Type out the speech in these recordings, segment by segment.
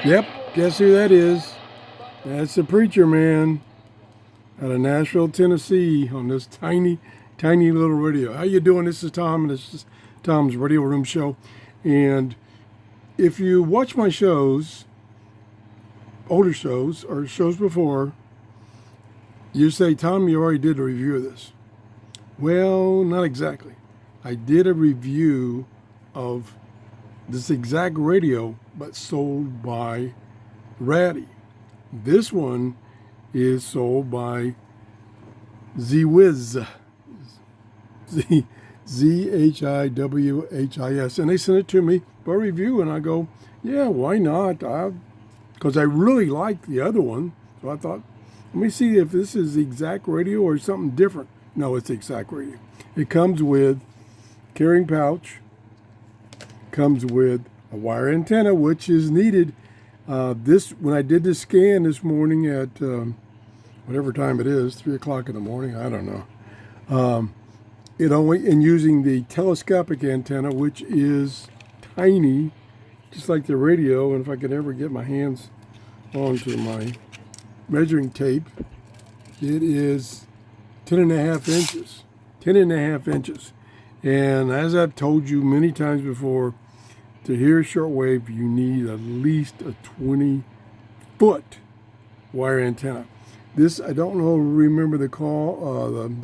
Yep, guess who that is? That's the preacher man out of Nashville, Tennessee, on this tiny, tiny little radio. How you doing? This is Tom, and this is Tom's Radio Room Show. And if you watch my shows, older shows or shows before, you say, Tom, you already did a review of this. Well, not exactly. I did a review of this exact radio, but sold by Ratty. This one is sold by ZHIWHIS, ZHIWHIS, and they sent it to me for a review, and I go, yeah, why not? Because I really liked the other one, so I thought, let me see if this is the exact radio or something different. No, it's the exact radio. It comes with carrying pouch, comes with a wire antenna, which is needed. When I did the scan this morning at whatever time it is, 3 o'clock in the morning, I don't know. And using the telescopic antenna, which is tiny, just like the radio. And if I could ever get my hands onto my measuring tape, it is 10.5 inches. 10.5 inches. And as I've told you many times before, to hear shortwave, you need at least a 20-foot wire antenna. This, I don't know, remember the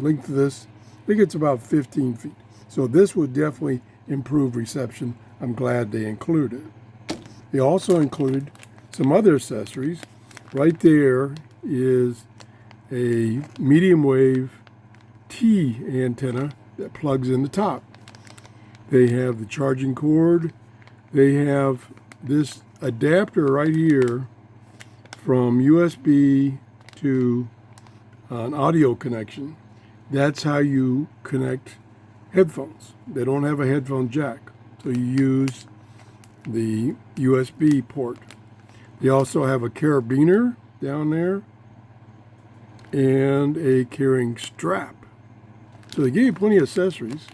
length of this. I think it's about 15 feet. So this would definitely improve reception. I'm glad they included it. They also included some other accessories. Right there is a medium wave T antenna that plugs in the top. They have the charging cord. They have this adapter right here from USB to an audio connection. That's how you connect headphones. They don't have a headphone jack, so you use the USB port. They also have a carabiner down there and a carrying strap. So they give you plenty of accessories.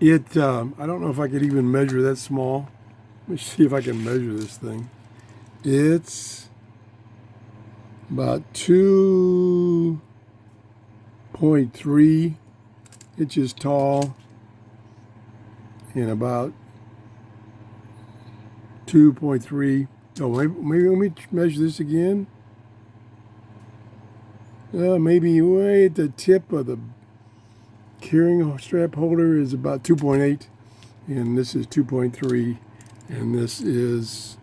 I don't know if I could even measure that small. Let me see if I can measure this thing. It's about 2.3 inches tall and about 2.3. Oh, maybe let me measure this again. Maybe way at the tip of the carrying strap holder is about 2.8, and this is 2.3, and this is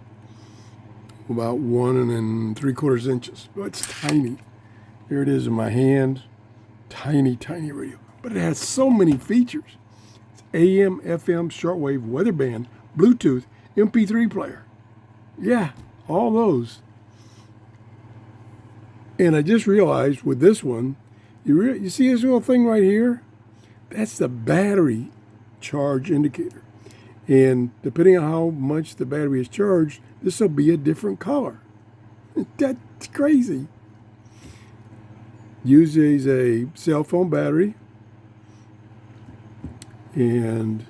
about 1.75 inches. But it's tiny. Here it is in my hand. Tiny, tiny radio. But it has so many features. It's AM, FM, shortwave, weather band, Bluetooth, MP3 player. Yeah, all those. And I just realized with this one, you see this little thing right here? That's the battery charge indicator. And depending on how much the battery is charged, this will be a different color. That's crazy. Uses a cell phone battery. And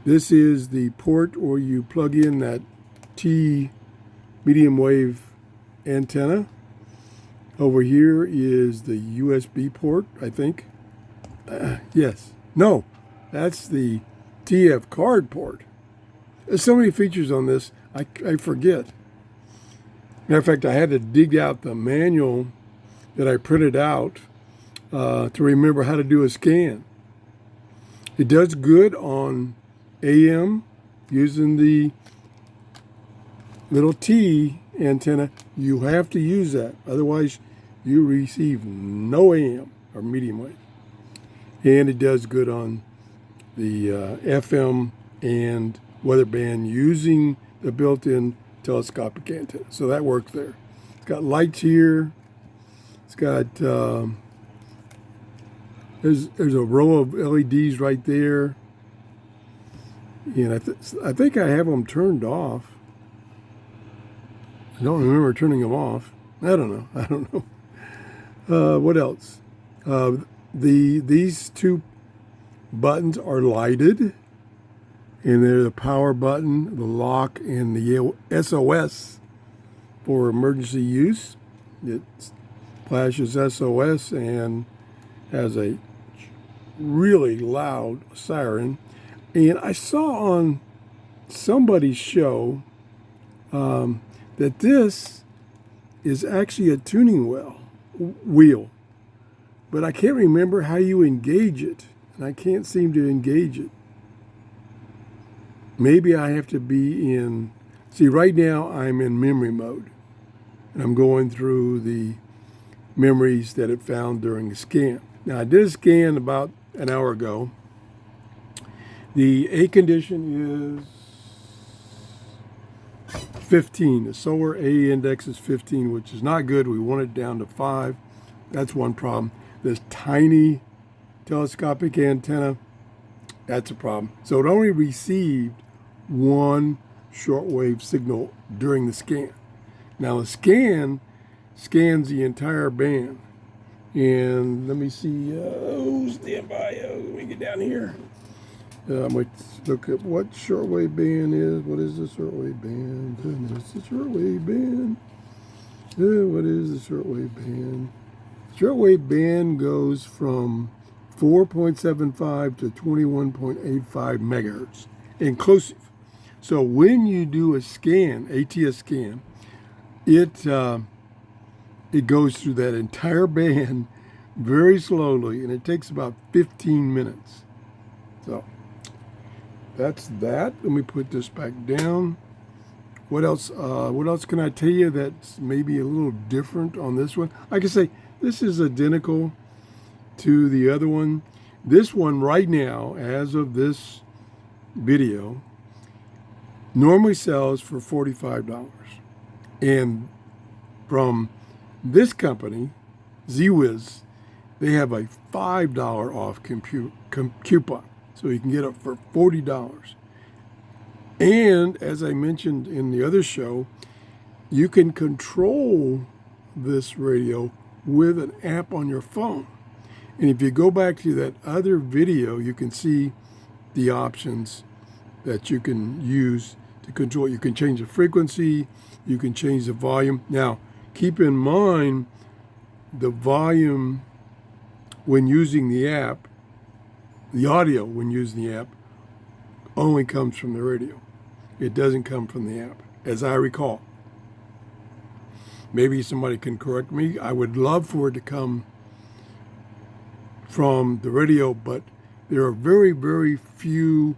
this is the port where you plug in that T medium wave antenna. Over here is the USB port, I think. Yes. No, that's the TF card port. There's so many features on this, I forget. Matter of fact, I had to dig out the manual that I printed out to remember how to do a scan. It does good on AM using the little T antenna. You have to use that. Otherwise, you receive no AM or medium wave. And it does good on the FM and weather band using the built-in telescopic antenna. So that works there. It's got lights here. It's got, there's a row of LEDs right there. And I think I have them turned off. I don't remember turning them off. I don't know. What else? These two buttons are lighted. And there's the power button, the lock, and the SOS for emergency use. It flashes SOS and has a really loud siren. And I saw on somebody's show that this is actually a tuning wheel, but I can't remember how you engage it, and I can't seem to engage it. Maybe I have to be in, see, right now I'm in memory mode, and I'm going through the memories that it found during the scan. Now, I did a scan about an hour ago. The A condition is 15. The solar A index is 15, which is not good. We want it down to 5. That's one problem. This tiny telescopic antenna, that's a problem. So it only received one shortwave signal during the scan. Now the scan scans the entire band. And let me see, stand by, let me get down here. Let's look at what shortwave band is. What is the shortwave band? What's the shortwave band? What is the shortwave band? Shortwave band goes from 4.75 to 21.85 megahertz, inclusive. So when you do a scan, ATS scan, it goes through that entire band very slowly, and it takes about 15 minutes. So that's that. Let me put this back down. What else? What else can I tell you that's maybe a little different on this one? I can say this is identical to the other one. This one right now, as of this video, normally sells for $45. And from this company, ZWHIS, they have a $5 off coupon. So you can get it for $40. And as I mentioned in the other show, you can control this radio with an app on your phone. And if you go back to that other video, you can see the options that you can use to control. You can change the frequency, you can change the volume. Now, keep in mind the volume when using the app, the audio when using the app only comes from the radio. It doesn't come from the app, as I recall. Maybe somebody can correct me. I would love for it to come from the radio, but there are very, very few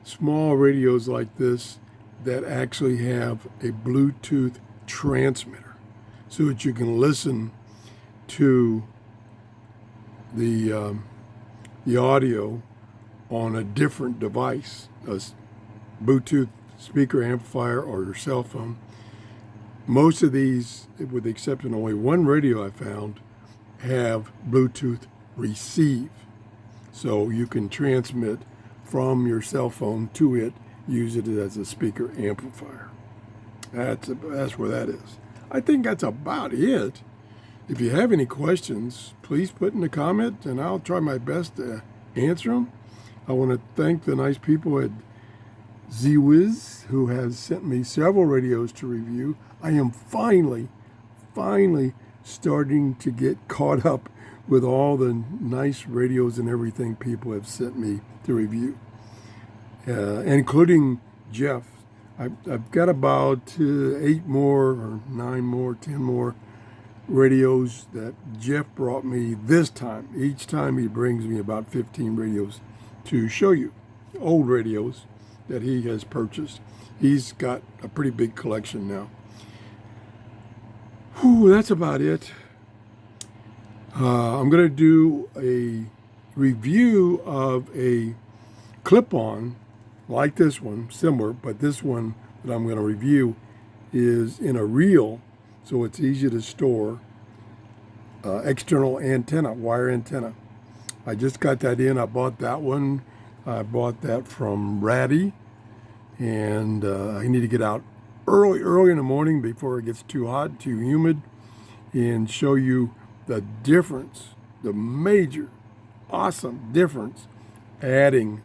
small radios like this that actually have a Bluetooth transmitter so that you can listen to the audio on a different device, a Bluetooth speaker amplifier or your cell phone. Most of these, with the exception of only one radio I found, have Bluetooth receive. So you can transmit from your cell phone to it, use it as a speaker amplifier. That's where that is. I think that's about it. If you have any questions, please put in the comment and I'll try my best to answer them. I want to thank the nice people at ZWHIS who has sent me several radios to review. I am finally starting to get caught up with all the nice radios and everything people have sent me to review, including Jeff. I've got about 8 more or 9 more, 10 more radios that Jeff brought me this time. Each time he brings me about 15 radios to show you, old radios that he has purchased. He's got a pretty big collection now. Whew, that's about it. I'm going to do a review of a clip-on like this one, similar, but this one that I'm going to review is in a reel, so it's easy to store. External antenna, wire antenna. I just got that in. I bought that one. I bought that from Ratty, and I need to get out early in the morning before it gets too hot, too humid, and show you the difference, the major, awesome difference, adding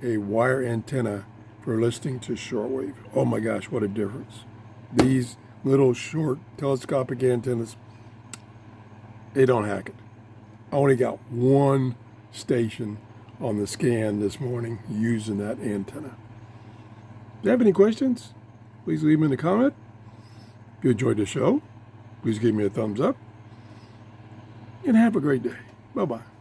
a wire antenna for listening to shortwave. Oh my gosh, what a difference. These little short telescopic antennas, they don't hack it. I only got one station on the scan this morning using that antenna. If you have any questions, please leave them in the comment. If you enjoyed the show, please give me a thumbs up. And have a great day. Bye-bye.